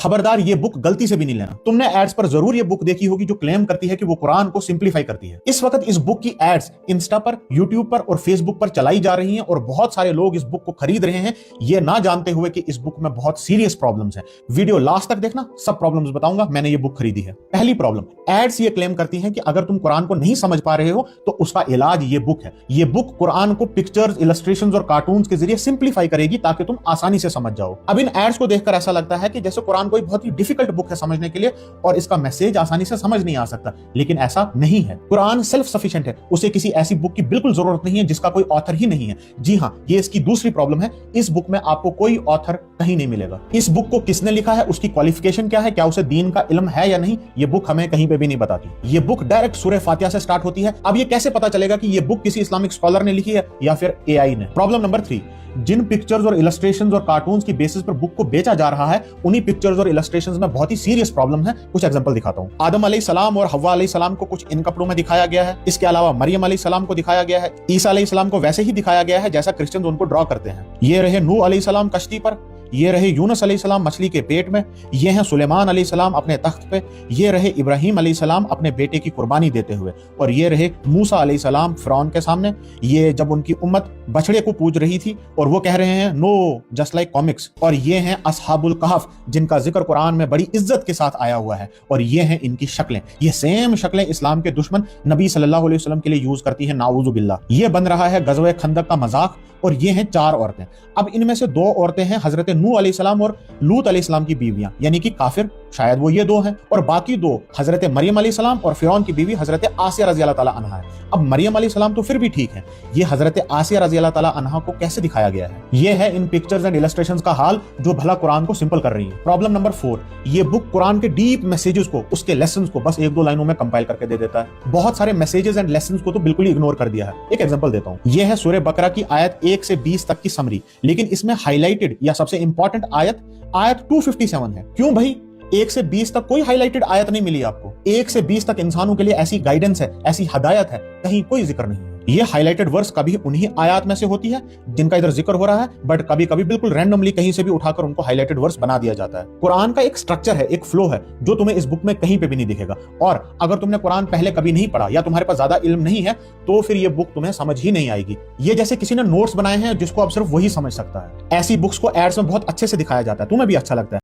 खबरदार ये बुक गलती से भी नहीं लेना। तुमने एड्स पर जरूर ये बुक देखी होगी जो क्लेम करती है कि वो कुरान को सिंप्लीफाई करती है। इस वक्त इस बुक की एड्स इंस्टा पर, यूट्यूब पर और फेसबुक पर चलाई जा रही हैं और बहुत सारे लोग इस बुक को खरीद रहे हैं, ये ना जानते हुए कि इस बुक में बहुत सीरियस प्रॉब्लम्स हैं। वीडियो लास्ट तक देखना, सब प्रॉब्लम्स बताऊंगा। मैंने ये बुक खरीदी है। पहली प्रॉब्लम, एड्स ये क्लेम करती हैं कि अगर तुम कुरान को नहीं समझ पा रहे हो तो उसका इलाज ये बुक है। ये बुक कुरान को पिक्चर्स, इलस्ट्रेशंस और कार्टून्स के जरिए सिंप्लीफाई करेगी ताकि तुम आसानी से समझ जाओ। अब इन एड्स को देखकर ऐसा लगता है कि जैसे कुरान कोई बहुत ही डिफिकल्ट बुक है समझने के लिए और इसका मैसेज आसानी से समझ नहीं आ सकता, लेकिन ऐसा नहीं है। कुरान सेल्फ सफिशिएंट है, उसे किसी ऐसी बुक की बिल्कुल जरूरत नहीं है जिसका कोई ऑथर ही नहीं है। जी हां, ये इसकी दूसरी प्रॉब्लम है। इस बुक में आपको कोई ऑथर कहीं नहीं मिलेगा। इस बुक को किसने लिखा है, उसकी क्वालिफिकेशन क्या है, क्या उसे दीन का इल्म है या नहीं, ये बुक हमें कहीं पे भी नहीं बताती। ये बुक डायरेक्ट सूरह फातिहा से स्टार्ट होती है। अब ये कैसे पता चलेगा कि ये बुक किसी इस्लामिक स्कॉलर ने लिखी है या फिर एआई ने? प्रॉब्लम नंबर 3, जिन पिक्चर्स और इलस्ट्रेशंस और कार्टून्स की बेसिस पर बुक को बेचा जा रहा है, उन्हीं पिक्चर्स और इलस्ट्रेशंस में बहुत ही सीरियस प्रॉब्लम है। कुछ एग्जांपल दिखाता हूं। आदम अलैहिस्सलाम और हव्वा अलैहिस्सलाम को कुछ इन कपड़ों में दिखाया गया है। इसके अलावा मरियम अलैहिस्सलाम को दिखाया गया है। ईसा अलैहिस्सलाम को वैसे ही दिखाया गया है जैसा क्रिश्चियंस उनको ड्रॉ करते हैं। ये रहे नूह अलैहिस्सलाम कश्ती पर, ये रहे यूनुस अलैहिस्सलाम मछली के पेट में, ये हैं सुलेमान अलैहिस्सलाम अपने तख्त पे, ये रहे इब्राहिम अलैहिस्सलाम अपने बेटे की कुर्बानी देते हुए, और ये रहे मूसा अलैहिस्सलाम फिरौन के सामने, ये जब उनकी उम्मत बछड़े को पूज रही थी और वो कह रहे हैं नो जस्ट लाइक कॉमिक्स, और ये हैं असहाबुल कहफ जिनका जिक्र कुरान में बड़ी इज्जत के साथ आया हुआ है, और ये हैं इनकी शक्लें। ये सेम शक्लें इस्लाम के दुश्मन नबी सल्लल्लाहु अलैहि वसल्लम के लिए यूज करती है, नाऊज़ु बिल्लाह। ये बन रहा है गज़वे खंदक का मजाक, और ये हैं 4 औरतें। अब इनमें से 2 औरतें हैं हजरत नूह अलैहिस्सलाम और लूत अलैहिस्सलाम की बीवियां, यानी कि काफिर शायद वो ये 2 हैं, और बाकी 2 हजरत मरियम अलैहिस्सलाम और फिरौन की बीवी हजरत आसिया रज़ी अल्लाह ताला अन्हा है। अब मरियम अलैहिस्सलाम तो फिर भी ठीक है, ये हजरत आसिया रज़ी अल्लाह ताला अन्हा को कैसे दिखाया गया है? ये है इन पिक्चर्स एंड इलस्ट्रेशंस का हाल जो भला कुरान को सिंपल कर रही है। प्रॉब्लम नंबर 4, ये बुक कुरान के डीप मैसेजेस को, उसके लेसन्स को बस 1-2 लाइनों में कंपाइल करके दे देता है। बहुत सारे मैसेजेस एंड लेसन्स को तो बिल्कुल ही इग्नोर कर दिया है। एक एग्जांपल देता हूं। यह है सूरह बकरा की आयत 1 से 20 तक की समरी, लेकिन इसमें हाईलाइटेड या सबसे इंपॉर्टेंट आयत 257 है। क्यों भाई? 1 से 20 तक कोई हाईलाइटेड आयत नहीं मिली आपको। 1 से 20 तक इंसानों के लिए ऐसी गाइडेंस है, ऐसी हदायत है, कहीं कोई जिक्र नहीं है। ये हाईलाइटेड वर्स कभी उन्हीं आयत में से होती है जिनका इधर जिक्र हो रहा है, बट कभी कभी बिल्कुल रैंडमली कहीं से भी उठाकर उनको हाईलाइटेड वर्स बना दिया जाता है। कुरान का एक स्ट्रक्चर है, एक फ्लो है जो तुम्हें इस बुक में कहीं पे भी नहीं दिखेगा। और अगर तुमने कुरान पहले कभी नहीं पढ़ा या तुम्हारे पास ज्यादा इल्म नहीं है तो फिर ये बुक तुम्हें समझ ही नहीं आएगी। ये जैसे किसी ने नोट्स बनाए हैं जिसको अब सिर्फ वही समझ सकता है। ऐसी बुक्स को एड्स में बहुत अच्छे से दिखाया जाता है, तुम्हें भी अच्छा लगता है।